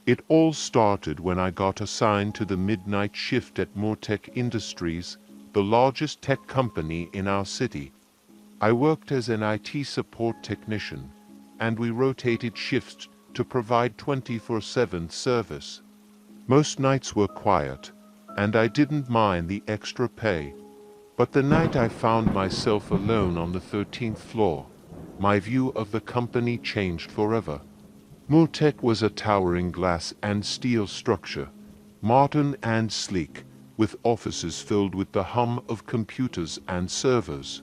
It all started when I got assigned to the midnight shift at Moretech Industries, the largest tech company in our city. I worked as an IT support technician, and we rotated shifts to provide 24/7 service. Most nights were quiet, and I didn't mind the extra pay. But the night I found myself alone on the 13th floor, my view of the company changed forever. Moretech was a towering glass and steel structure, modern and sleek, with offices filled with the hum of computers and servers.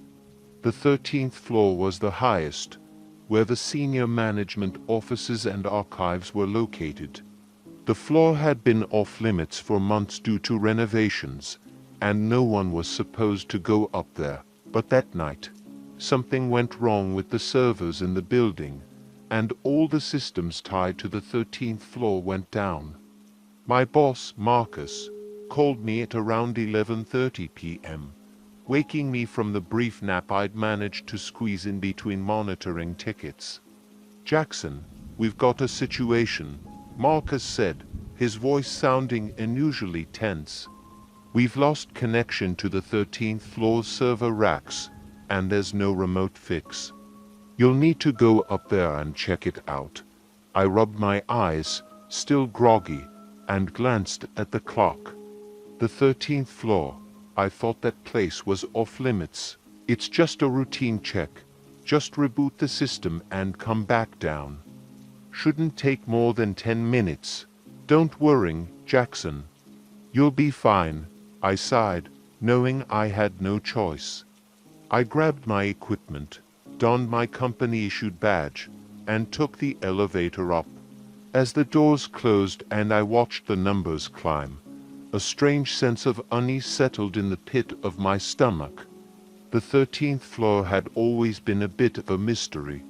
The 13th floor was the highest, where the senior management offices and archives were located. The floor had been off limits for months due to renovations, and no one was supposed to go up there. But that night, something went wrong with the servers in the building, and all the systems tied to the 13th floor went down. My boss, Marcus, called me at around 11:30 p.m., waking me from the brief nap I'd managed to squeeze in between monitoring tickets. "Jackson, we've got a situation," Marcus said, his voice sounding unusually tense. "We've lost connection to the 13th floor's server racks, and there's no remote fix. You'll need to go up there and check it out." I rubbed my eyes, still groggy, and glanced at the clock. The 13th floor. I thought that place was off limits. "It's just a routine check. Just reboot the system and come back down. Shouldn't take more than 10 minutes. Don't worry, Jackson. You'll be fine," I sighed, knowing I had no choice. I grabbed my equipment, donned my company-issued badge, and took the elevator up. As the doors closed and I watched the numbers climb, a strange sense of unease settled in the pit of my stomach. The 13th floor had always been a bit of a mystery.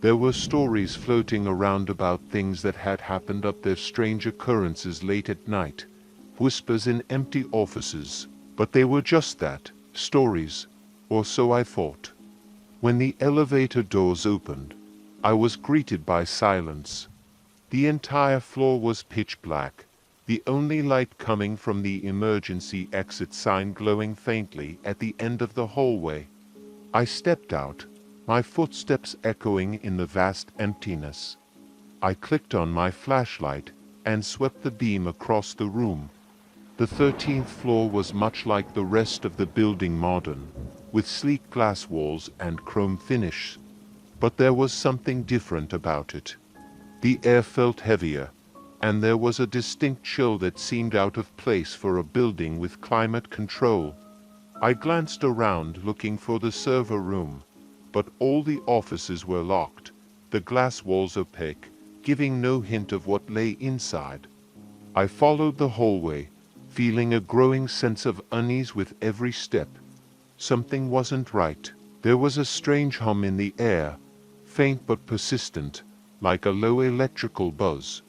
There were stories floating around about things that had happened up there, strange occurrences late at night, whispers in empty offices, but they were just that, stories, or so I thought. When the elevator doors opened, I was greeted by silence. The entire floor was pitch black, the only light coming from the emergency exit sign glowing faintly at the end of the hallway. I stepped out, my footsteps echoing in the vast emptiness. I clicked on my flashlight and swept the beam across the room. The 13th floor was much like the rest of the building, modern, with sleek glass walls and chrome finish. But there was something different about it. The air felt heavier, and there was a distinct chill that seemed out of place for a building with climate control. I glanced around looking for the server room, but all the offices were locked, the glass walls opaque, giving no hint of what lay inside. I followed the hallway, feeling a growing sense of unease with every step. Something wasn't right. There was a strange hum in the air, faint but persistent, like a low electrical buzz.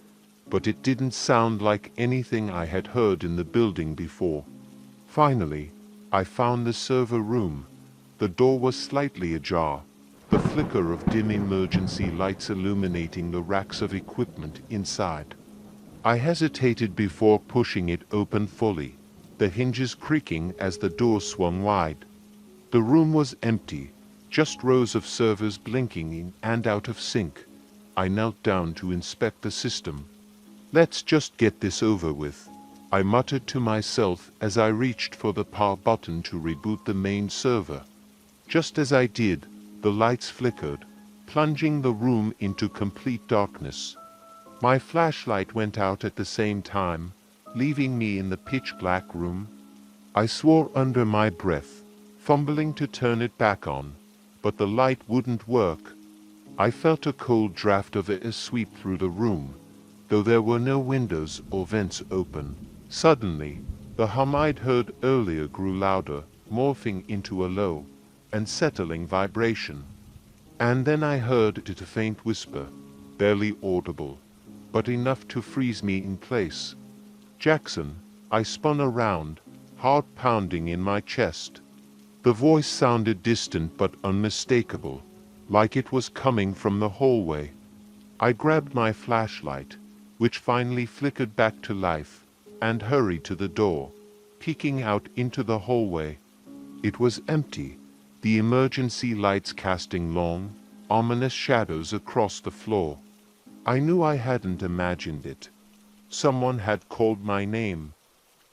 But it didn't sound like anything I had heard in the building before. Finally, I found the server room. The door was slightly ajar, the flicker of dim emergency lights illuminating the racks of equipment inside. I hesitated before pushing it open fully, the hinges creaking as the door swung wide. The room was empty, just rows of servers blinking in and out of sync. I knelt down to inspect the system. "Let's just get this over with," I muttered to myself as I reached for the power button to reboot the main server. Just as I did, the lights flickered, plunging the room into complete darkness. My flashlight went out at the same time, leaving me in the pitch-black room. I swore under my breath, fumbling to turn it back on, but the light wouldn't work. I felt a cold draft of air sweep through the room, though there were no windows or vents open. Suddenly, the hum I'd heard earlier grew louder, morphing into a low, unsettling vibration. And then I heard it, a faint whisper, barely audible, but enough to freeze me in place. "Jackson." I spun around, heart pounding in my chest. The voice sounded distant but unmistakable, like it was coming from the hallway. I grabbed my flashlight, which finally flickered back to life, and hurried to the door, peeking out into the hallway. It was empty, the emergency lights casting long, ominous shadows across the floor. I knew I hadn't imagined it. Someone had called my name.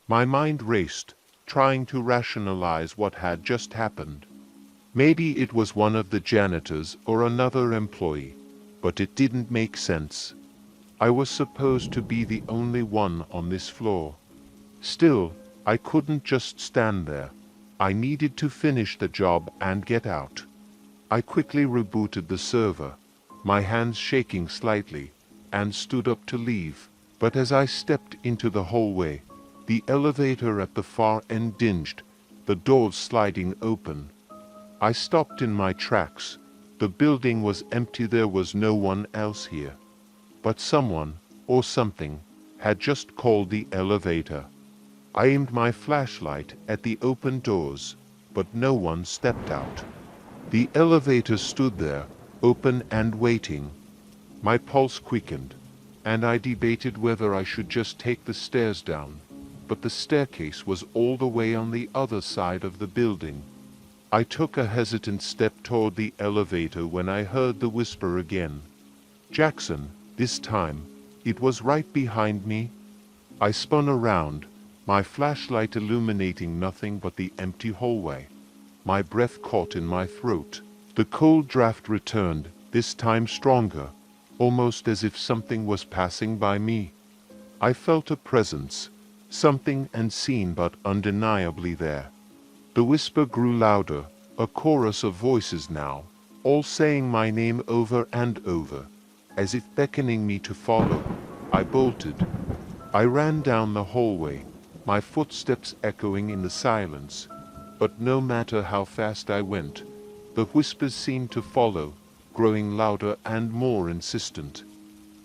My mind raced, trying to rationalize what had just happened. Maybe it was one of the janitors or another employee, but it didn't make sense. I was supposed to be the only one on this floor. Still, I couldn't just stand there. I needed to finish the job and get out. I quickly rebooted the server, my hands shaking slightly, and stood up to leave. But as I stepped into the hallway, the elevator at the far end dinged, the doors sliding open. I stopped in my tracks. The building was empty, there was no one else here. But someone, or something, had just called the elevator. I aimed my flashlight at the open doors, but no one stepped out. The elevator stood there, open and waiting. My pulse quickened, and I debated whether I should just take the stairs down, but the staircase was all the way on the other side of the building. I took a hesitant step toward the elevator when I heard the whisper again. Jackson, this time, it was right behind me. I spun around, my flashlight illuminating nothing but the empty hallway. My breath caught in my throat. The cold draft returned, this time stronger, almost as if something was passing by me. I felt a presence, something unseen but undeniably there. The whisper grew louder, a chorus of voices now, all saying my name over and over, as if beckoning me to follow. I bolted. I ran down the hallway, my footsteps echoing in the silence. But no matter how fast I went, the whispers seemed to follow, growing louder and more insistent.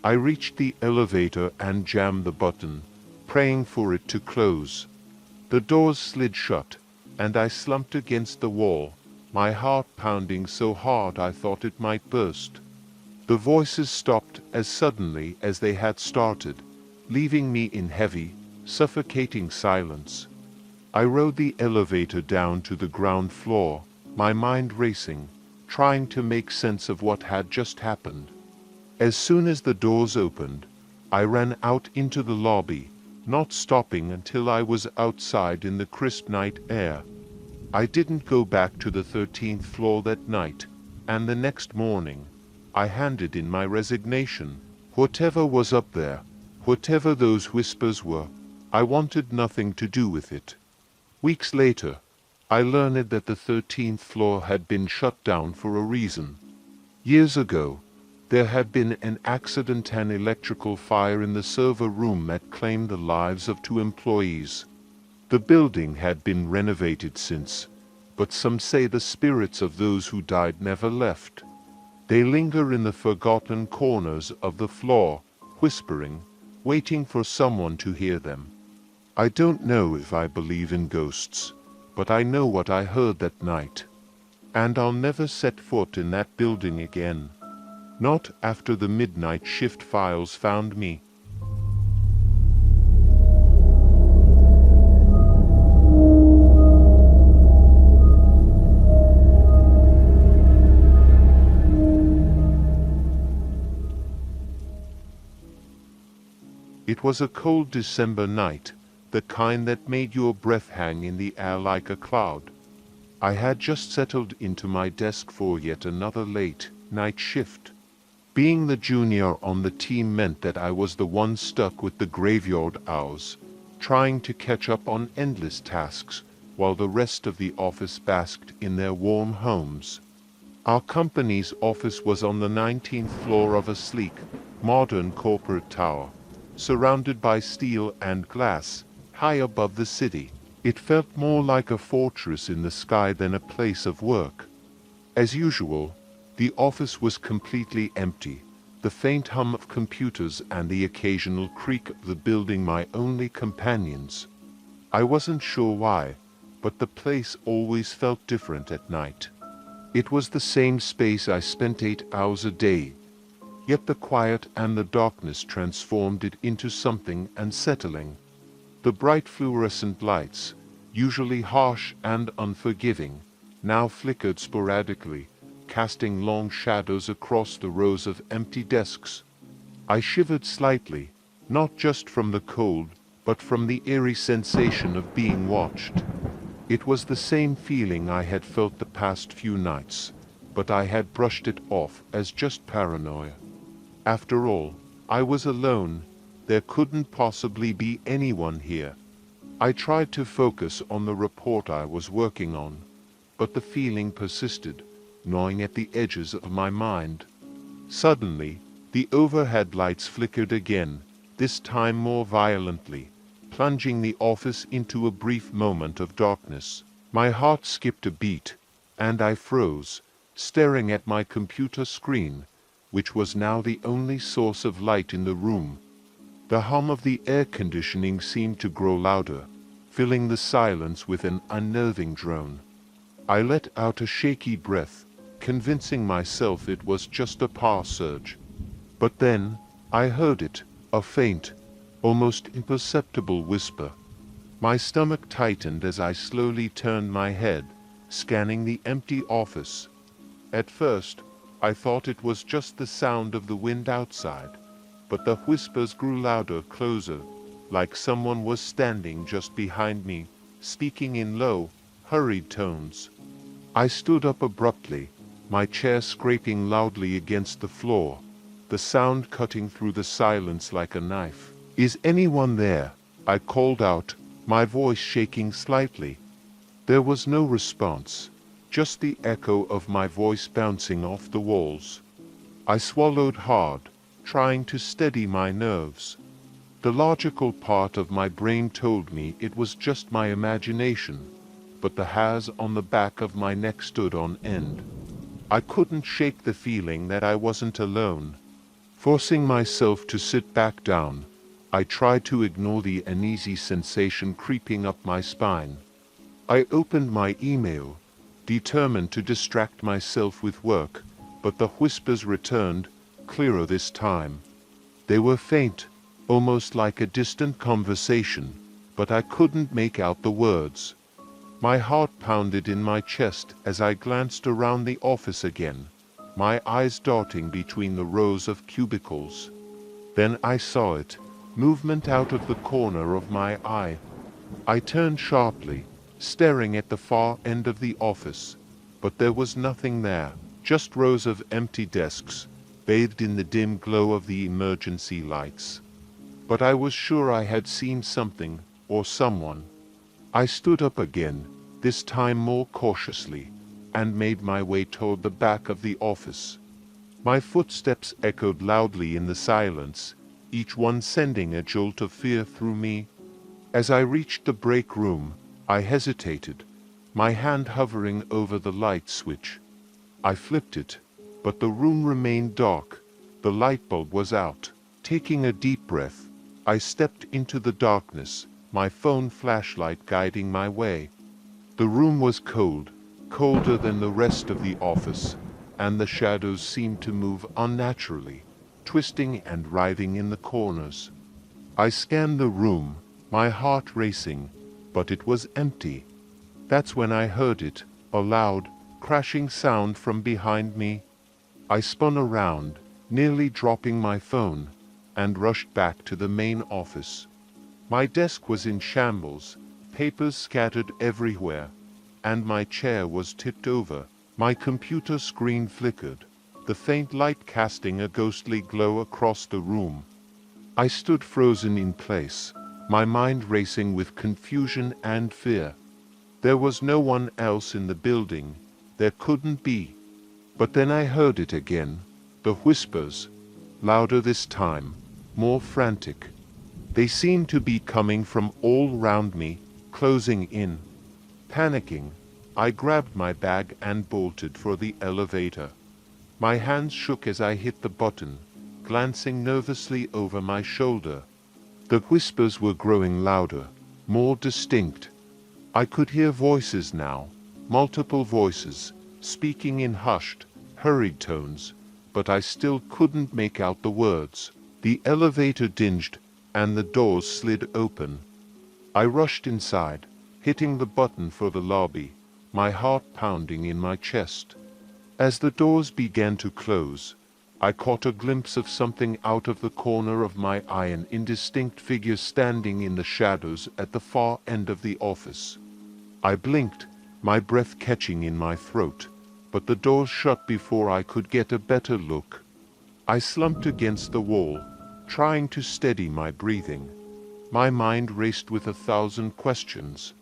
I reached the elevator and jammed the button, praying for it to close. The doors slid shut, and I slumped against the wall, my heart pounding so hard I thought it might burst. The voices stopped as suddenly as they had started, leaving me in heavy, suffocating silence. I rode the elevator down to the ground floor, my mind racing, trying to make sense of what had just happened. As soon as the doors opened, I ran out into the lobby, not stopping until I was outside in the crisp night air. I didn't go back to the 13th floor that night, and the next morning, I handed in my resignation. Whatever was up there, whatever those whispers were, I wanted nothing to do with it. Weeks later, I learned that the 13th floor had been shut down for a reason. Years ago, there had been an accident, an electrical fire in the server room that claimed the lives of 2 employees. The building had been renovated since, but some say the spirits of those who died never left. They linger in the forgotten corners of the floor, whispering, waiting for someone to hear them. I don't know if I believe in ghosts, but I know what I heard that night. And I'll never set foot in that building again. Not after the midnight shift files found me. It was a cold December night, the kind that made your breath hang in the air like a cloud. I had just settled into my desk for yet another late night shift. Being the junior on the team meant that I was the one stuck with the graveyard hours, trying to catch up on endless tasks while the rest of the office basked in their warm homes. Our company's office was on the 19th floor of a sleek, modern corporate tower, surrounded by steel and glass, high above the city. It felt more like a fortress in the sky than a place of work. As usual, the office was completely empty, the faint hum of computers and the occasional creak of the building my only companions. I wasn't sure why, but the place always felt different at night. It was the same space I spent 8 hours a day, Yet the quiet and the darkness transformed it into something unsettling. The bright fluorescent lights, usually harsh and unforgiving, now flickered sporadically, casting long shadows across the rows of empty desks. I shivered slightly, not just from the cold, but from the eerie sensation of being watched. It was the same feeling I had felt the past few nights, but I had brushed it off as just paranoia. After all, I was alone. There couldn't possibly be anyone here. I tried to focus on the report I was working on, but the feeling persisted, gnawing at the edges of my mind. Suddenly, the overhead lights flickered again, this time more violently, plunging the office into a brief moment of darkness. My heart skipped a beat, and I froze, staring at my computer screen, which was now the only source of light in the room. The hum of the air conditioning seemed to grow louder, filling the silence with an unnerving drone. I let out a shaky breath, convincing myself it was just a power surge. But then, I heard it, a faint, almost imperceptible whisper. My stomach tightened as I slowly turned my head, scanning the empty office. At first, I thought it was just the sound of the wind outside, but the whispers grew louder, closer, like someone was standing just behind me, speaking in low, hurried tones. I stood up abruptly, my chair scraping loudly against the floor, the sound cutting through the silence like a knife. "Is anyone there?" I called out, my voice shaking slightly. There was no response, just the echo of my voice bouncing off the walls. I swallowed hard, trying to steady my nerves. The logical part of my brain told me it was just my imagination, but the hairs on the back of my neck stood on end. I couldn't shake the feeling that I wasn't alone. Forcing myself to sit back down, I tried to ignore the uneasy sensation creeping up my spine. I opened my email, determined to distract myself with work, but the whispers returned, clearer this time. They were faint, almost like a distant conversation, but I couldn't make out the words. My heart pounded in my chest as I glanced around the office again, my eyes darting between the rows of cubicles. Then I saw it, movement out of the corner of my eye. I turned sharply, staring at the far end of the office, but there was nothing there, just rows of empty desks, bathed in the dim glow of the emergency lights. But I was sure I had seen something, or someone. I stood up again, this time more cautiously, and made my way toward the back of the office. My footsteps echoed loudly in the silence, each one sending a jolt of fear through me. As I reached the break room, I hesitated, my hand hovering over the light switch. I flipped it, but the room remained dark. The light bulb was out. Taking a deep breath, I stepped into the darkness, my phone flashlight guiding my way. The room was cold, colder than the rest of the office, and the shadows seemed to move unnaturally, twisting and writhing in the corners. I scanned the room, my heart racing, but it was empty. That's when I heard it, a loud, crashing sound from behind me. I spun around, nearly dropping my phone, and rushed back to the main office. My desk was in shambles, papers scattered everywhere, and my chair was tipped over. My computer screen flickered, the faint light casting a ghostly glow across the room. I stood frozen in place, my mind racing with confusion and fear. There was no one else in the building. There couldn't be. But then I heard it again, the whispers, louder this time, more frantic. They seemed to be coming from all round me, closing in. Panicking, I grabbed my bag and bolted for the elevator. My hands shook as I hit the button, glancing nervously over my shoulder. The whispers were growing louder, more distinct. I could hear voices now, multiple voices, speaking in hushed, hurried tones, but I still couldn't make out the words. The elevator dinged, and the doors slid open. I rushed inside, hitting the button for the lobby, my heart pounding in my chest. As the doors began to close, I caught a glimpse of something out of the corner of my eye, an indistinct figure standing in the shadows at the far end of the office. I blinked, my breath catching in my throat, but the doors shut before I could get a better look. I slumped against the wall, trying to steady my breathing. My mind raced with 1,000 questions.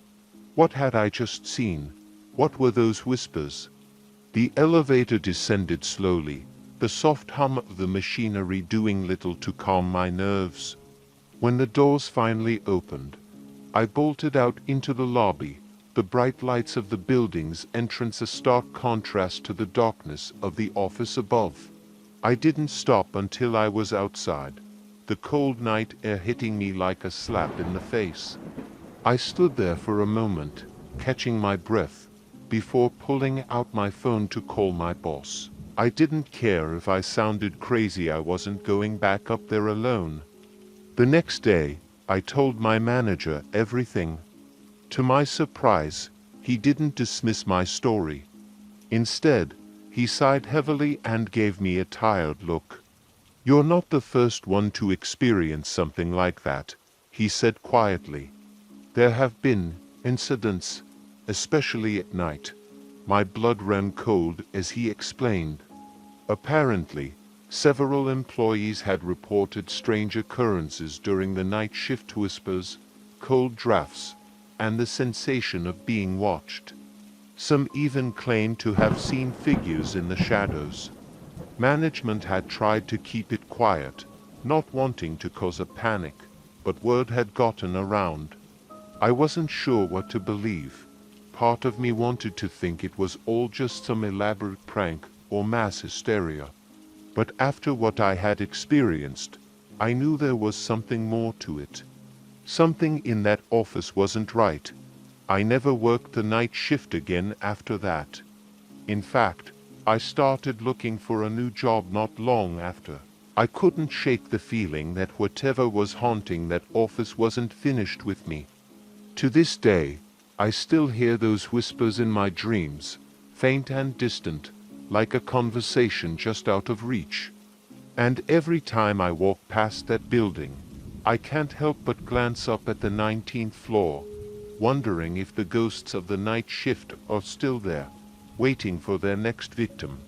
What had I just seen? What were those whispers? The elevator descended slowly, the soft hum of the machinery doing little to calm my nerves. When the doors finally opened, I bolted out into the lobby, the bright lights of the building's entrance a stark contrast to the darkness of the office above. I didn't stop until I was outside, the cold night air hitting me like a slap in the face. I stood there for a moment, catching my breath, before pulling out my phone to call my boss. I didn't care if I sounded crazy, I wasn't going back up there alone. The next day, I told my manager everything. To my surprise, he didn't dismiss my story. Instead, he sighed heavily and gave me a tired look. "You're not the first one to experience something like that," he said quietly. "There have been incidents, especially at night." My blood ran cold as he explained. Apparently, several employees had reported strange occurrences during the night shift: whispers, cold drafts, and the sensation of being watched. Some even claimed to have seen figures in the shadows. Management had tried to keep it quiet, not wanting to cause a panic, but word had gotten around. I wasn't sure what to believe. Part of me wanted to think it was all just some elaborate prank or mass hysteria. But after what I had experienced, I knew there was something more to it. Something in that office wasn't right. I never worked the night shift again after that. In fact, I started looking for a new job not long after. I couldn't shake the feeling that whatever was haunting that office wasn't finished with me. To this day, I still hear those whispers in my dreams, faint and distant, like a conversation just out of reach. And every time I walk past that building, I can't help but glance up at the 19th floor, wondering if the ghosts of the night shift are still there, waiting for their next victim.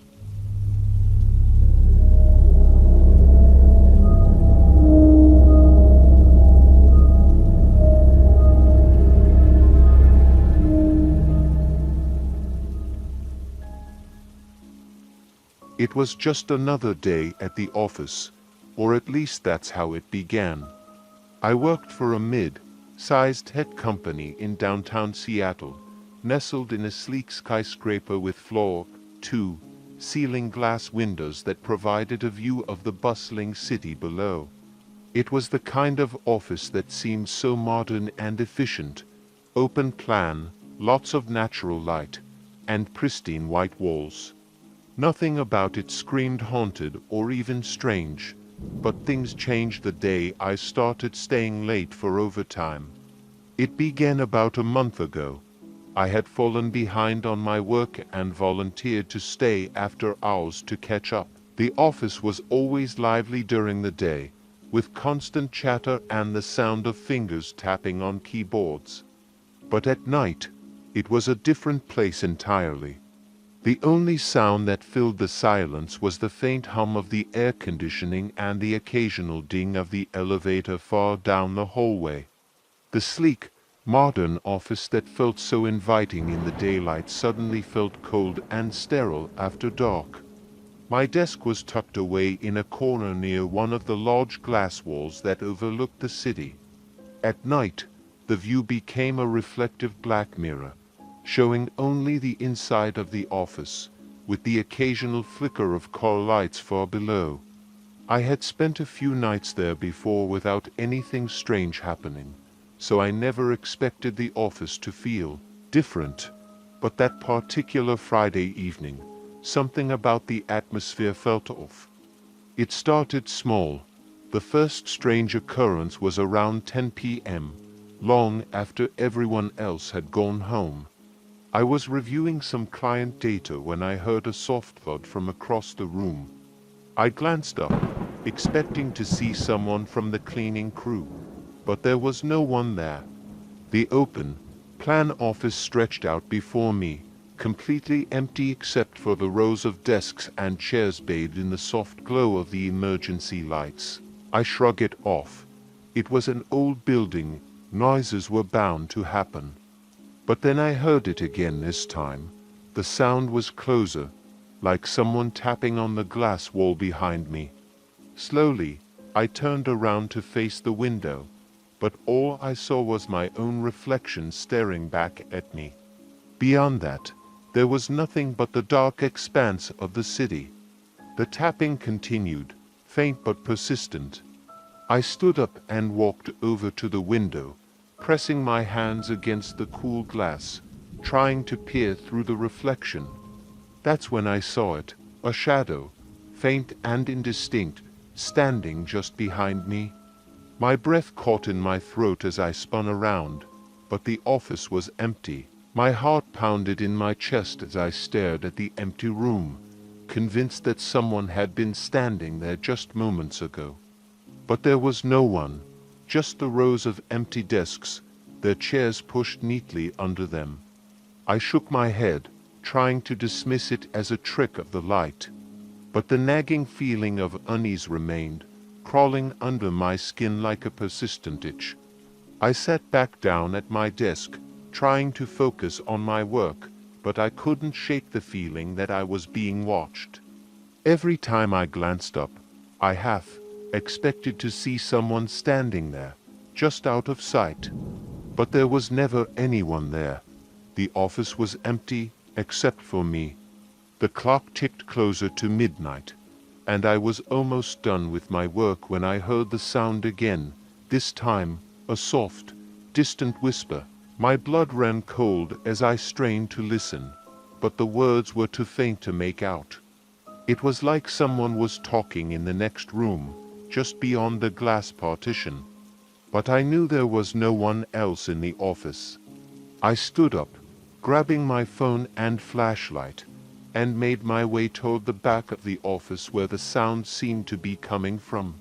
It was just another day at the office, or at least that's how it began. I worked for a mid-sized tech company in downtown Seattle, nestled in a sleek skyscraper with floor-to-ceiling glass windows that provided a view of the bustling city below. It was the kind of office that seemed so modern and efficient: open plan, lots of natural light, and pristine white walls. Nothing about it screamed haunted or even strange, but things changed the day I started staying late for overtime. It began about a month ago. I had fallen behind on my work and volunteered to stay after hours to catch up. The office was always lively during the day, with constant chatter and the sound of fingers tapping on keyboards. But at night, it was a different place entirely. The only sound that filled the silence was the faint hum of the air conditioning and the occasional ding of the elevator far down the hallway. The sleek, modern office that felt so inviting in the daylight suddenly felt cold and sterile after dark. My desk was tucked away in a corner near one of the large glass walls that overlooked the city. At night, the view became a reflective black mirror, showing only the inside of the office, with the occasional flicker of car lights far below. I had spent a few nights there before without anything strange happening, so I never expected the office to feel different. But that particular Friday evening, something about the atmosphere felt off. It started small. The first strange occurrence was around 10 p.m., long after everyone else had gone home. I was reviewing some client data when I heard a soft thud from across the room. I glanced up, expecting to see someone from the cleaning crew, but there was no one there. The open plan office stretched out before me, completely empty except for the rows of desks and chairs bathed in the soft glow of the emergency lights. I shrugged it off. It was an old building. Noises were bound to happen. But then I heard it again this time. The sound was closer, like someone tapping on the glass wall behind me. Slowly, I turned around to face the window, but all I saw was my own reflection staring back at me. Beyond that, there was nothing but the dark expanse of the city. The tapping continued, faint but persistent. I stood up and walked over to the window, pressing my hands against the cool glass, trying to peer through the reflection. That's when I saw it, a shadow, faint and indistinct, standing just behind me. My breath caught in my throat as I spun around, but the office was empty. My heart pounded in my chest as I stared at the empty room, convinced that someone had been standing there just moments ago. But there was no one, just the rows of empty desks, their chairs pushed neatly under them. I shook my head, trying to dismiss it as a trick of the light. But the nagging feeling of unease remained, crawling under my skin like a persistent itch. I sat back down at my desk, trying to focus on my work, but I couldn't shake the feeling that I was being watched. Every time I glanced up, I half expected to see someone standing there, just out of sight. But there was never anyone there. The office was empty, except for me. The clock ticked closer to midnight, and I was almost done with my work when I heard the sound again, this time a soft, distant whisper. My blood ran cold as I strained to listen, but the words were too faint to make out. It was like someone was talking in the next room, just beyond the glass partition. But I knew there was no one else in the office. I stood up, grabbing my phone and flashlight, and made my way toward the back of the office where the sound seemed to be coming from.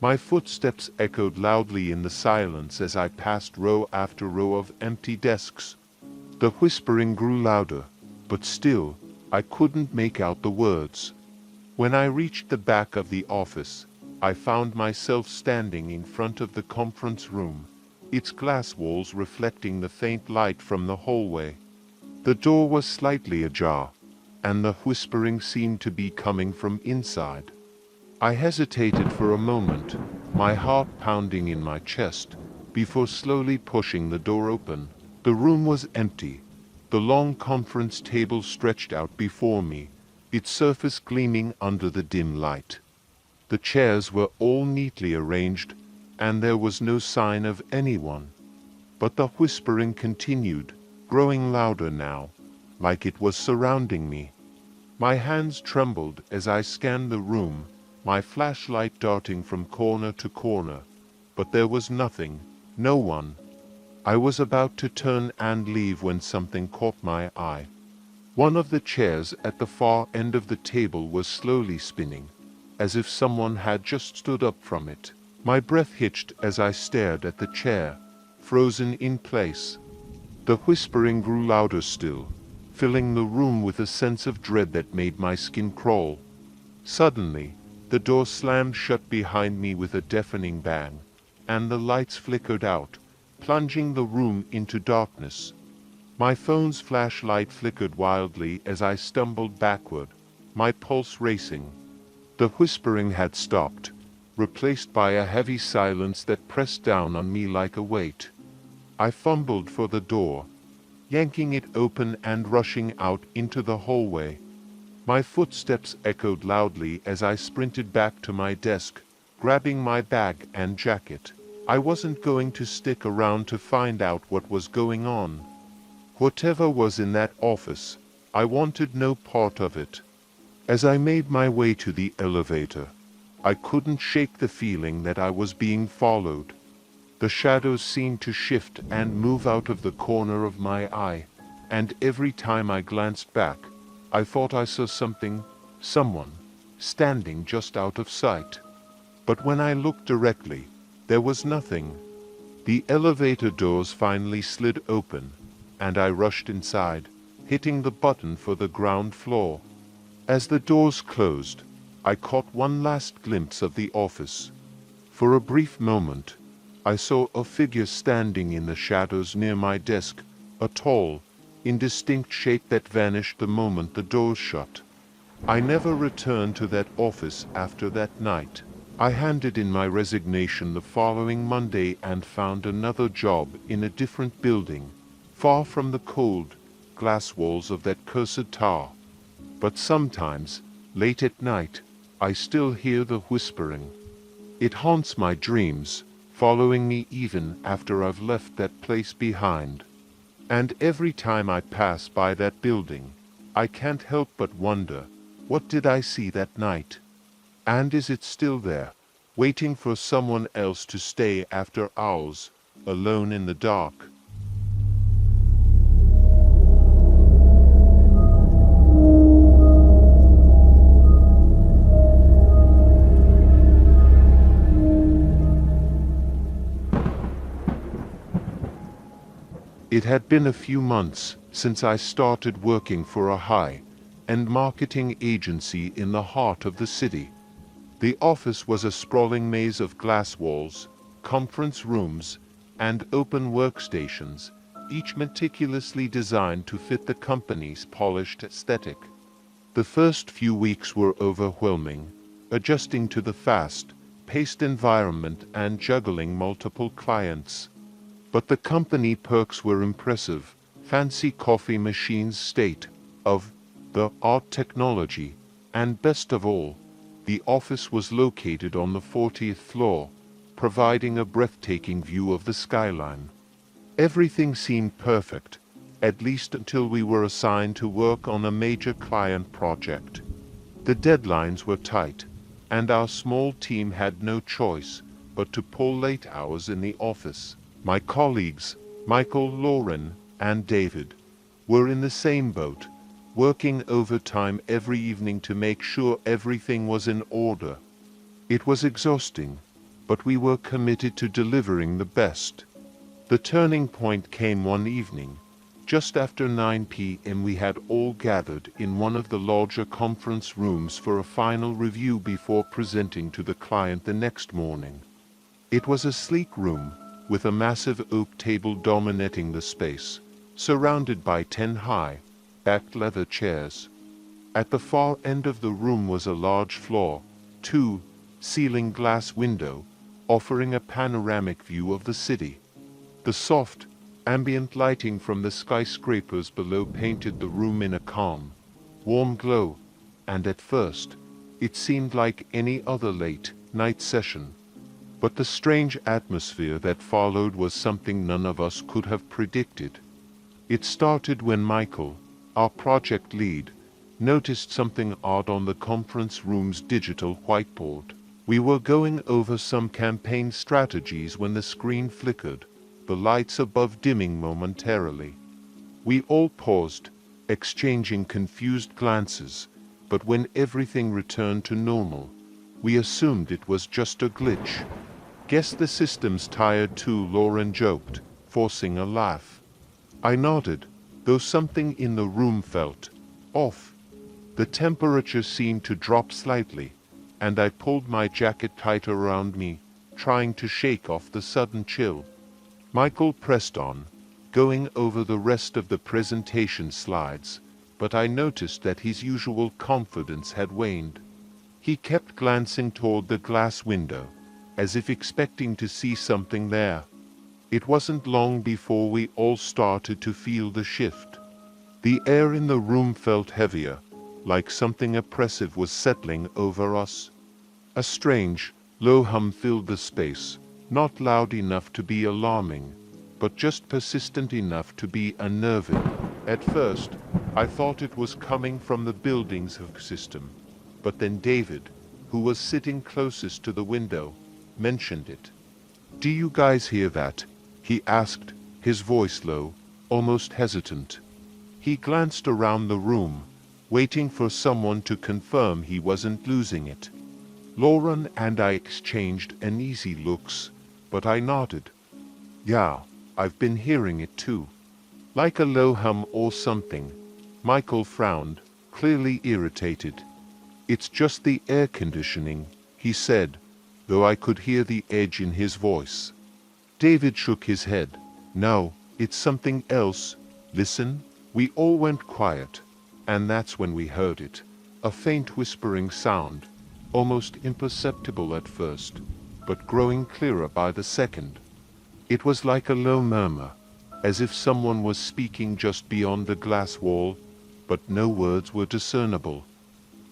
My footsteps echoed loudly in the silence as I passed row after row of empty desks. The whispering grew louder, but still, I couldn't make out the words. When I reached the back of the office, I found myself standing in front of the conference room, its glass walls reflecting the faint light from the hallway. The door was slightly ajar, and the whispering seemed to be coming from inside. I hesitated for a moment, my heart pounding in my chest, before slowly pushing the door open. The room was empty. The long conference table stretched out before me, its surface gleaming under the dim light. The chairs were all neatly arranged, and there was no sign of anyone. But the whispering continued, growing louder now, like it was surrounding me. My hands trembled as I scanned the room, my flashlight darting from corner to corner. But there was nothing, no one. I was about to turn and leave when something caught my eye. One of the chairs at the far end of the table was slowly spinning, as if someone had just stood up from it. My breath hitched as I stared at the chair, frozen in place. The whispering grew louder still, filling the room with a sense of dread that made my skin crawl. Suddenly, the door slammed shut behind me with a deafening bang, and the lights flickered out, plunging the room into darkness. My phone's flashlight flickered wildly as I stumbled backward, my pulse racing. The whispering had stopped, replaced by a heavy silence that pressed down on me like a weight. I fumbled for the door, yanking it open and rushing out into the hallway. My footsteps echoed loudly as I sprinted back to my desk, grabbing my bag and jacket. I wasn't going to stick around to find out what was going on. Whatever was in that office, I wanted no part of it. As I made my way to the elevator, I couldn't shake the feeling that I was being followed. The shadows seemed to shift and move out of the corner of my eye, and every time I glanced back, I thought I saw someone, standing just out of sight. But when I looked directly, there was nothing. The elevator doors finally slid open, and I rushed inside, hitting the button for the ground floor. As the doors closed, I caught one last glimpse of the office. For a brief moment, I saw a figure standing in the shadows near my desk, a tall, indistinct shape that vanished the moment the doors shut. I never returned to that office after that night. I handed in my resignation the following Monday and found another job in a different building, far from the cold glass walls of that cursed tower. But sometimes, late at night, I still hear the whispering. It haunts my dreams, following me even after I've left that place behind. And every time I pass by that building, I can't help but wonder, what did I see that night? And is it still there, waiting for someone else to stay after hours, alone in the dark? It had been a few months since I started working for a high-end marketing agency in the heart of the city. The office was a sprawling maze of glass walls, conference rooms, and open workstations, each meticulously designed to fit the company's polished aesthetic. The first few weeks were overwhelming, adjusting to the fast-paced environment and juggling multiple clients. But the company perks were impressive: fancy coffee machines, state-of-the-art technology, and best of all, the office was located on the 40th floor, providing a breathtaking view of the skyline. Everything seemed perfect, at least until we were assigned to work on a major client project. The deadlines were tight, and our small team had no choice but to pull late hours in the office. My colleagues, Michael, Lauren, and David, were in the same boat, working overtime every evening to make sure everything was in order. It was exhausting, but we were committed to delivering the best. The turning point came one evening. Just after 9 p.m. we had all gathered in one of the larger conference rooms for a final review before presenting to the client the next morning. It was a sleek room, with a massive oak table dominating the space, surrounded by 10 high-backed leather chairs. At the far end of the room was a large floor-to-ceiling glass window, offering a panoramic view of the city. The soft, ambient lighting from the skyscrapers below painted the room in a calm, warm glow, and at first, it seemed like any other late-night session. But the strange atmosphere that followed was something none of us could have predicted. It started when Michael, our project lead, noticed something odd on the conference room's digital whiteboard. We were going over some campaign strategies when the screen flickered, the lights above dimming momentarily. We all paused, exchanging confused glances, but when everything returned to normal, we assumed it was just a glitch. "Guess the system's tired too," Lauren joked, forcing a laugh. I nodded, though something in the room felt off. The temperature seemed to drop slightly, and I pulled my jacket tighter around me, trying to shake off the sudden chill. Michael pressed on, going over the rest of the presentation slides, but I noticed that his usual confidence had waned. He kept glancing toward the glass window, as if expecting to see something there. It wasn't long before we all started to feel the shift. The air in the room felt heavier, like something oppressive was settling over us. A strange, low hum filled the space, not loud enough to be alarming, but just persistent enough to be unnerving. At first, I thought it was coming from the building's system, but then David, who was sitting closest to the window, mentioned it. "Do you guys hear that?" he asked, his voice low, almost hesitant. He glanced around the room, waiting for someone to confirm he wasn't losing it. Lauren and I exchanged uneasy looks, but I nodded. "Yeah, I've been hearing it too. Like a low hum or something." Michael frowned, clearly irritated. "It's just the air conditioning," he said, though I could hear the edge in his voice. David shook his head. "No, it's something else. Listen." We all went quiet, and that's when we heard it. A faint whispering sound, almost imperceptible at first, but growing clearer by the second. It was like a low murmur, as if someone was speaking just beyond the glass wall, but no words were discernible.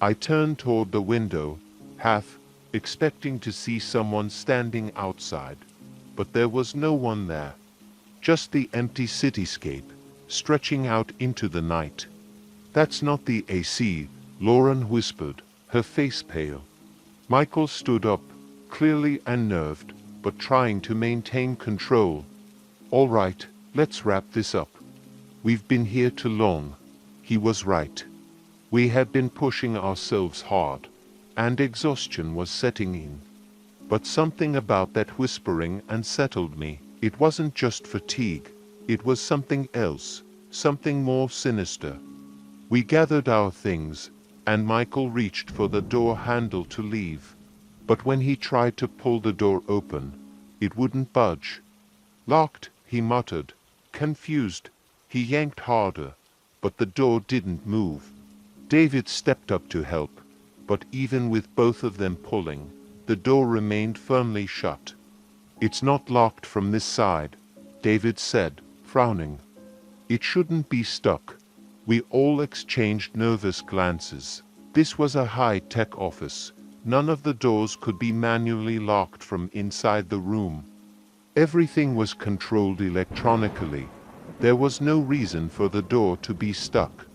I turned toward the window, half expecting to see someone standing outside, but there was no one there. Just the empty cityscape, stretching out into the night. "That's not the AC," Lauren whispered, her face pale. Michael stood up, clearly unnerved, but trying to maintain control. "All right, let's wrap this up. We've been here too long." He was right. We had been pushing ourselves hard, and exhaustion was setting in. But something about that whispering unsettled me. It wasn't just fatigue. It was something else, something more sinister. We gathered our things, and Michael reached for the door handle to leave. But when he tried to pull the door open, it wouldn't budge. "Locked," he muttered. Confused, he yanked harder, but the door didn't move. David stepped up to help, but even with both of them pulling, the door remained firmly shut. "It's not locked from this side," David said, frowning. "It shouldn't be stuck." We all exchanged nervous glances. This was a high-tech office. None of the doors could be manually locked from inside the room. Everything was controlled electronically. There was no reason for the door to be stuck.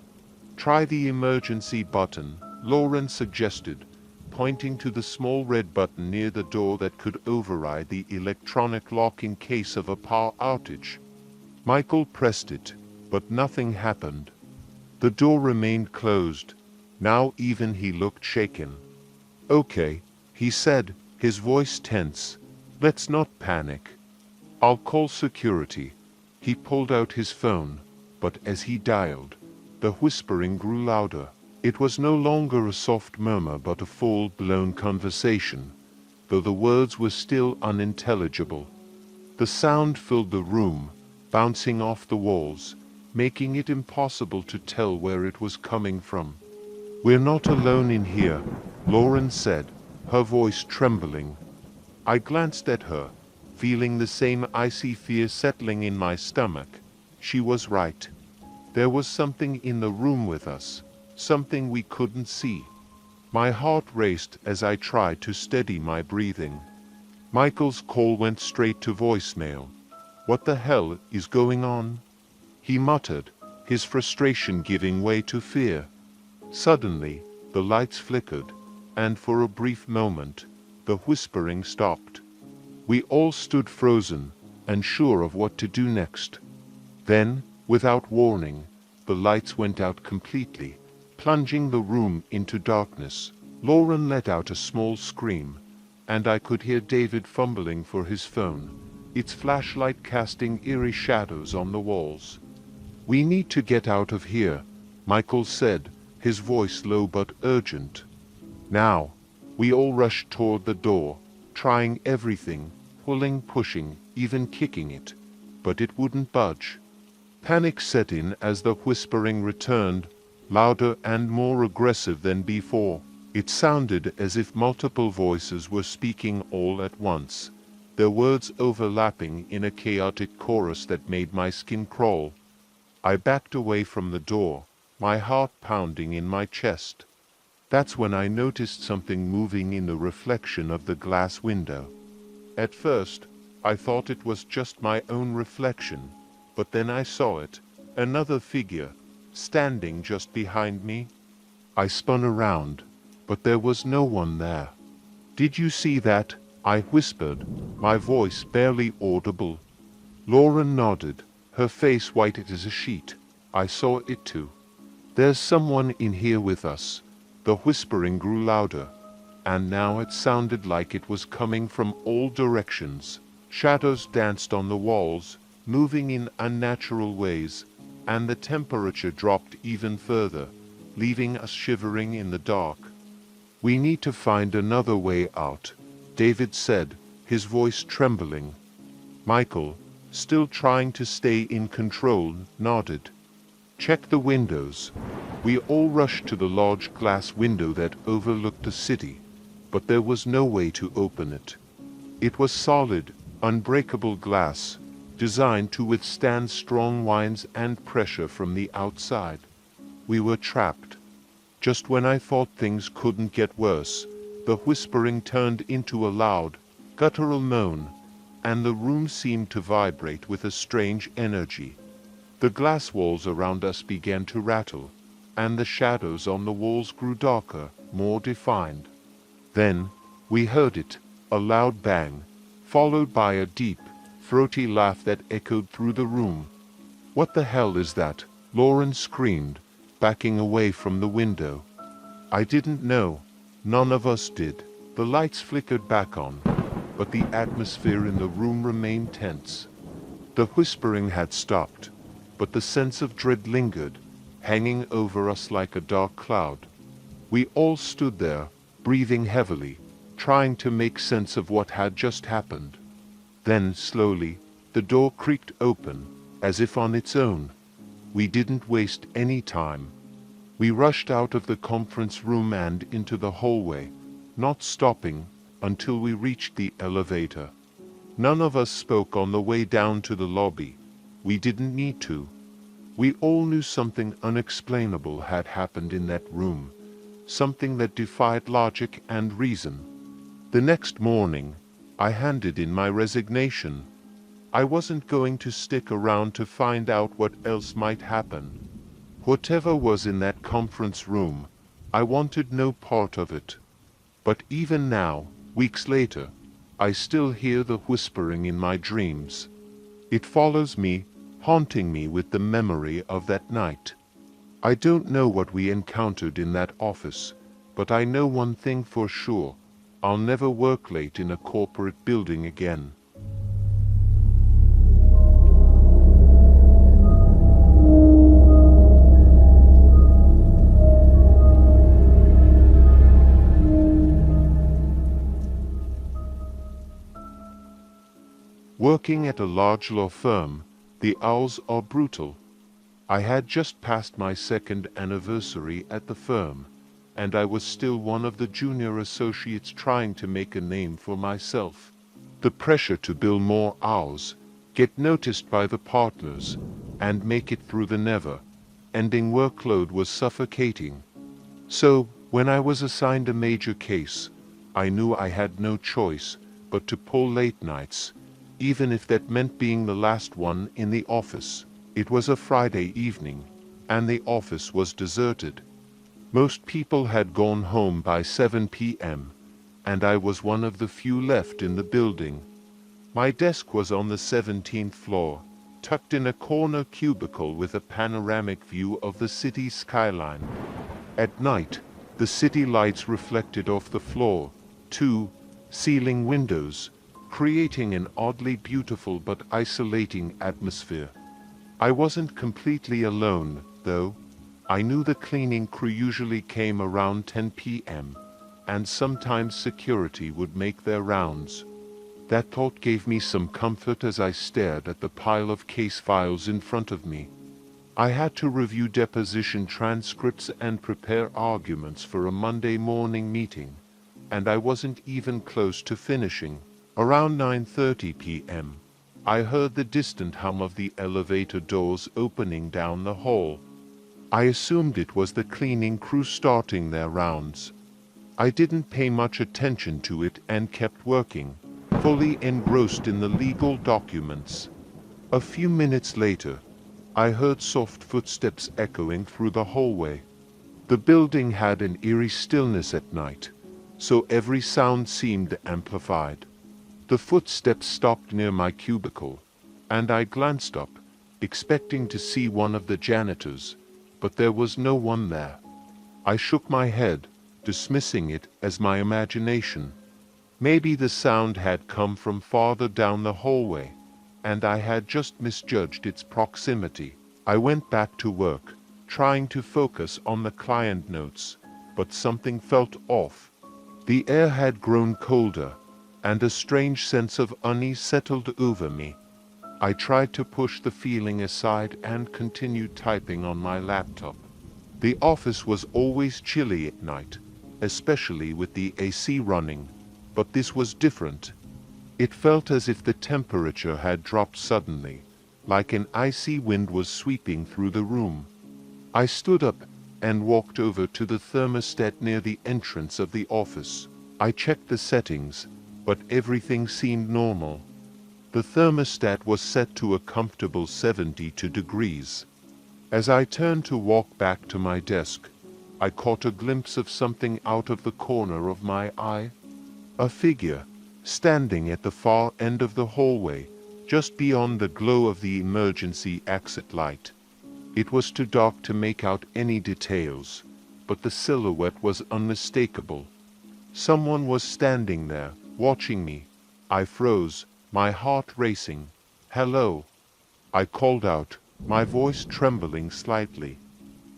"Try the emergency button," Lauren suggested, pointing to the small red button near the door that could override the electronic lock in case of a power outage. Michael pressed it, but nothing happened. The door remained closed. Now even he looked shaken. "Okay," he said, his voice tense. "Let's not panic. I'll call security." He pulled out his phone, but as he dialed, the whispering grew louder. It was no longer a soft murmur but a full-blown conversation, though the words were still unintelligible. The sound filled the room, bouncing off the walls, making it impossible to tell where it was coming from. "We're not alone in here," Lauren said, her voice trembling. I glanced at her, feeling the same icy fear settling in my stomach. She was right. There was something in the room with us, something we couldn't see. My heart raced as I tried to steady my breathing. Michael's call went straight to voicemail. "What the hell is going on?" he muttered, his frustration giving way to fear. Suddenly, the lights flickered, and for a brief moment, the whispering stopped. We all stood frozen, unsure of what to do next. Then, without warning, the lights went out completely, plunging the room into darkness. Lauren let out a small scream, and I could hear David fumbling for his phone, its flashlight casting eerie shadows on the walls. "We need to get out of here," Michael said, his voice low but urgent. "Now." We all rushed toward the door, trying everything, pulling, pushing, even kicking it, but it wouldn't budge. Panic set in as the whispering returned, louder and more aggressive than before. It sounded as if multiple voices were speaking all at once, their words overlapping in a chaotic chorus that made my skin crawl. I backed away from the door, my heart pounding in my chest. That's when I noticed something moving in the reflection of the glass window. At first, I thought it was just my own reflection, but then I saw it, another figure, standing just behind me. I spun around, but there was no one there. "Did you see that?" I whispered, my voice barely audible. Lauren nodded, her face white as a sheet. I saw it too. "There's someone in here with us." The whispering grew louder, and now it sounded like it was coming from all directions. Shadows danced on the walls, moving in unnatural ways, and the temperature dropped even further, leaving us shivering in the dark. "We need to find another way out," David said, his voice trembling. Michael, still trying to stay in control, nodded. "Check the windows." We all rushed to the large glass window that overlooked the city, but there was no way to open it. It was solid, unbreakable glass, designed to withstand strong winds and pressure from the outside. We were trapped. Just when I thought things couldn't get worse, the whispering turned into a loud, guttural moan, and the room seemed to vibrate with a strange energy. The glass walls around us began to rattle, and the shadows on the walls grew darker, more defined. Then we heard it, a loud bang, followed by a deep, throaty laugh that echoed through the room. "What the hell is that?" Lauren screamed, backing away from the window. I didn't know. None of us did. The lights flickered back on, but the atmosphere in the room remained tense. The whispering had stopped, but the sense of dread lingered, hanging over us like a dark cloud. We all stood there, breathing heavily, trying to make sense of what had just happened. Then, slowly, the door creaked open, as if on its own. We didn't waste any time. We rushed out of the conference room and into the hallway, not stopping until we reached the elevator. None of us spoke on the way down to the lobby. We didn't need to. We all knew something unexplainable had happened in that room, something that defied logic and reason. The next morning, I handed in my resignation. I wasn't going to stick around to find out what else might happen. Whatever was in that conference room, I wanted no part of it. But even now, weeks later, I still hear the whispering in my dreams. It follows me, haunting me with the memory of that night. I don't know what we encountered in that office, but I know one thing for sure. I'll never work late in a corporate building again. Working at a large law firm, the hours are brutal. I had just passed my second anniversary at the firm, and I was still one of the junior associates trying to make a name for myself. The pressure to bill more hours, get noticed by the partners, and make it through the never-ending workload was suffocating. So, when I was assigned a major case, I knew I had no choice but to pull late nights, even if that meant being the last one in the office. It was a Friday evening, and the office was deserted. Most people had gone home by 7 p.m., and I was one of the few left in the building. My desk was on the 17th floor, tucked in a corner cubicle with a panoramic view of the city's skyline. At night, the city lights reflected off the floor, two ceiling windows, creating an oddly beautiful but isolating atmosphere. I wasn't completely alone, though. I knew the cleaning crew usually came around 10 p.m., and sometimes security would make their rounds. That thought gave me some comfort as I stared at the pile of case files in front of me. I had to review deposition transcripts and prepare arguments for a Monday morning meeting, and I wasn't even close to finishing. Around 9:30 p.m., I heard the distant hum of the elevator doors opening down the hall. I assumed it was the cleaning crew starting their rounds. I didn't pay much attention to it and kept working, fully engrossed in the legal documents. A few minutes later, I heard soft footsteps echoing through the hallway. The building had an eerie stillness at night, so every sound seemed amplified. The footsteps stopped near my cubicle, and I glanced up, expecting to see one of the janitors, but there was no one there. I shook my head, dismissing it as my imagination. Maybe the sound had come from farther down the hallway, and I had just misjudged its proximity. I went back to work, trying to focus on the client notes, but something felt off. The air had grown colder, and a strange sense of unease settled over me. I tried to push the feeling aside and continued typing on my laptop. The office was always chilly at night, especially with the AC running, but this was different. It felt as if the temperature had dropped suddenly, like an icy wind was sweeping through the room. I stood up and walked over to the thermostat near the entrance of the office. I checked the settings, but everything seemed normal. The thermostat was set to a comfortable 72 degrees. As I turned to walk back to my desk, I caught a glimpse of something out of the corner of my eye. A figure, standing at the far end of the hallway, just beyond the glow of the emergency exit light. It was too dark to make out any details, but the silhouette was unmistakable. Someone was standing there, watching me. I froze, my heart racing. "Hello," I called out, my voice trembling slightly.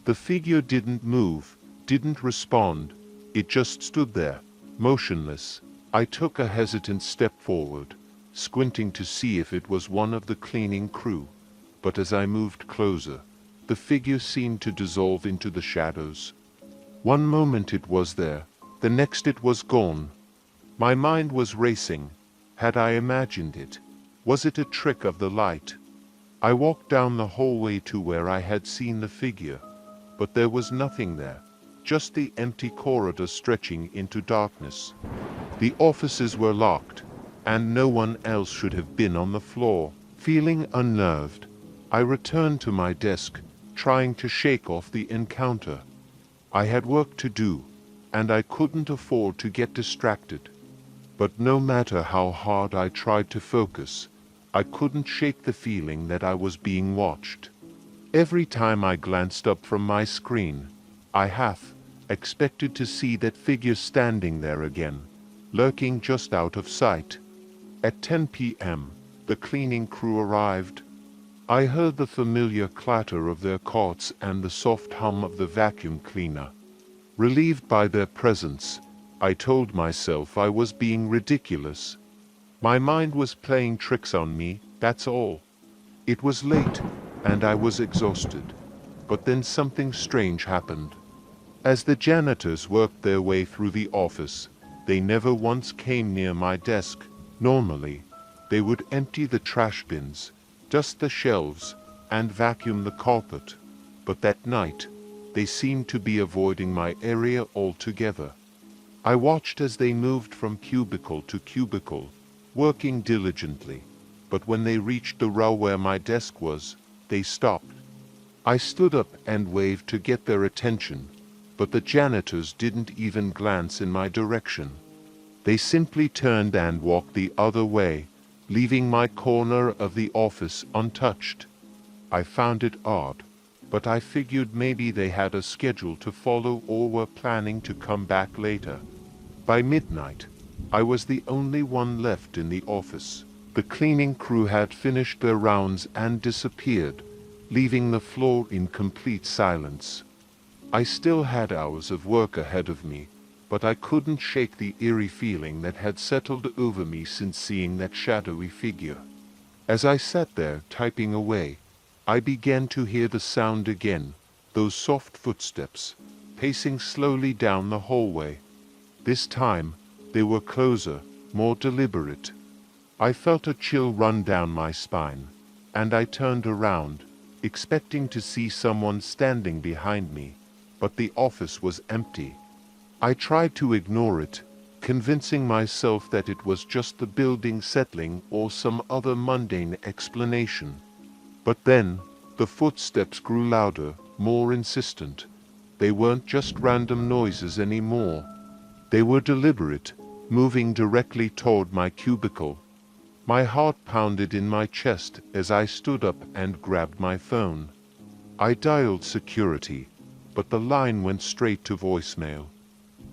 The figure didn't move, didn't respond. It just stood there, motionless. I took a hesitant step forward, squinting to see if it was one of the cleaning crew. But as I moved closer, the figure seemed to dissolve into the shadows. One moment it was there, the next it was gone. My mind was racing. Had I imagined it? Was it a trick of the light? I walked down the hallway to where I had seen the figure, but there was nothing there, just the empty corridor stretching into darkness. The offices were locked, and no one else should have been on the floor. Feeling unnerved, I returned to my desk, trying to shake off the encounter. I had work to do, and I couldn't afford to get distracted. But no matter how hard I tried to focus, I couldn't shake the feeling that I was being watched. Every time I glanced up from my screen, I half expected to see that figure standing there again, lurking just out of sight. At 10 p.m., the cleaning crew arrived. I heard the familiar clatter of their carts and the soft hum of the vacuum cleaner. Relieved by their presence, I told myself I was being ridiculous. My mind was playing tricks on me, that's all. It was late, and I was exhausted. But then something strange happened. As the janitors worked their way through the office, they never once came near my desk. Normally, they would empty the trash bins, dust the shelves, and vacuum the carpet. But that night, they seemed to be avoiding my area altogether. I watched as they moved from cubicle to cubicle, working diligently, but when they reached the row where my desk was, they stopped. I stood up and waved to get their attention, but the janitors didn't even glance in my direction. They simply turned and walked the other way, leaving my corner of the office untouched. I found it odd, but I figured maybe they had a schedule to follow or were planning to come back later. By midnight, I was the only one left in the office. The cleaning crew had finished their rounds and disappeared, leaving the floor in complete silence. I still had hours of work ahead of me, but I couldn't shake the eerie feeling that had settled over me since seeing that shadowy figure. As I sat there typing away, I began to hear the sound again, those soft footsteps, pacing slowly down the hallway. This time, they were closer, more deliberate. I felt a chill run down my spine, and I turned around, expecting to see someone standing behind me, but the office was empty. I tried to ignore it, convincing myself that it was just the building settling or some other mundane explanation. But then, The footsteps grew louder, more insistent. They weren't just random noises anymore. They were deliberate, moving directly toward my cubicle. My heart pounded in my chest as I stood up and grabbed my phone. I dialed security, but the line went straight to voicemail.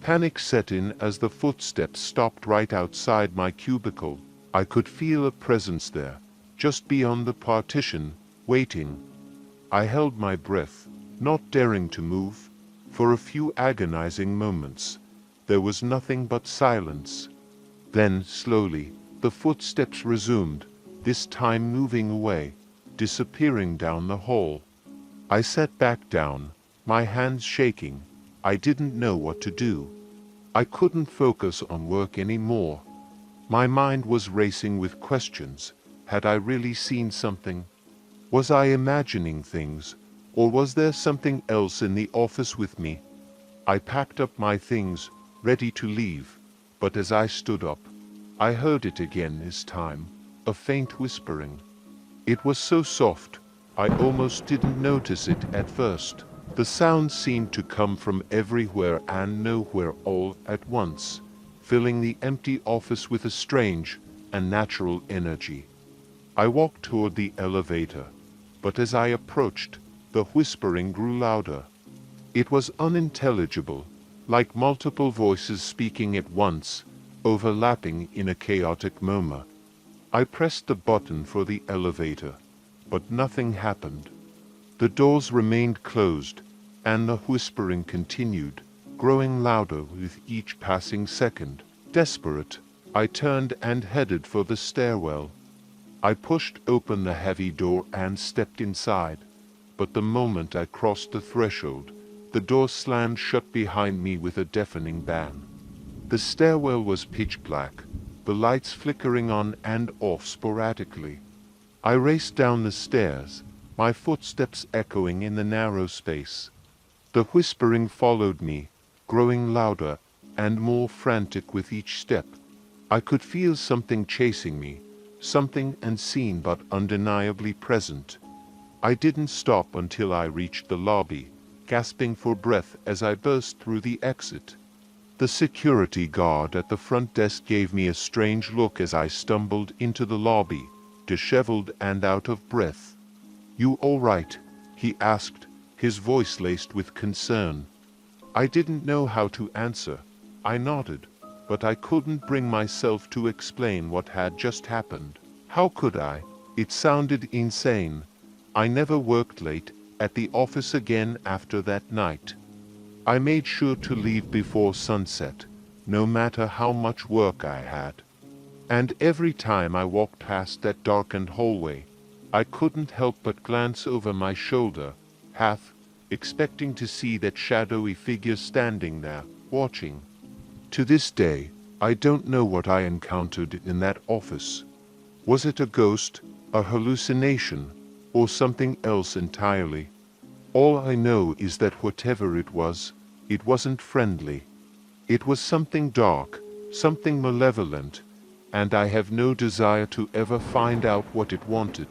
Panic set in as the footsteps stopped right outside my cubicle. I could feel a presence there, just beyond the partition, waiting. I held my breath, not daring to move. For a few agonizing moments, there was nothing but silence. Then, slowly, the footsteps resumed, this time moving away, disappearing down the hall. I sat back down, my hands shaking. I didn't know what to do. I couldn't focus on work anymore. My mind was racing with questions. Had I really seen something? Was I imagining things? Or was there something else in the office with me? I packed up my things, ready to leave, but as I stood up, I heard it again this time, a faint whispering. It was so soft, I almost didn't notice it at first. The sound seemed to come from everywhere and nowhere all at once, filling the empty office with a strange, unnatural energy. I walked toward the elevator, but as I approached, the whispering grew louder. It was unintelligible, like multiple voices speaking at once, overlapping in a chaotic murmur. I pressed the button for the elevator, but nothing happened. The doors remained closed, and the whispering continued, growing louder with each passing second. Desperate, I turned and headed for the stairwell. I pushed open the heavy door and stepped inside. But the moment I crossed the threshold, the door slammed shut behind me with a deafening bang. The stairwell was pitch black, the lights flickering on and off sporadically. I raced down the stairs, my footsteps echoing in the narrow space. The whispering followed me, growing louder and more frantic with each step. I could feel something chasing me, something unseen but undeniably present. I didn't stop until I reached the lobby, gasping for breath as I burst through the exit. The security guard at the front desk gave me a strange look as I stumbled into the lobby, disheveled and out of breath. "You all right?" he asked, his voice laced with concern. I didn't know how to answer. I nodded, but I couldn't bring myself to explain what had just happened. How could I? It sounded insane. I never worked late at the office again after that night. I made sure to leave before sunset, no matter how much work I had. And every time I walked past that darkened hallway, I couldn't help but glance over my shoulder, half expecting to see that shadowy figure standing there, watching. To this day, I don't know what I encountered in that office. Was it a ghost, a hallucination, or something else entirely? All I know is that whatever it wasn't friendly. It was something dark, something malevolent, and I have no desire to ever find out what it wanted.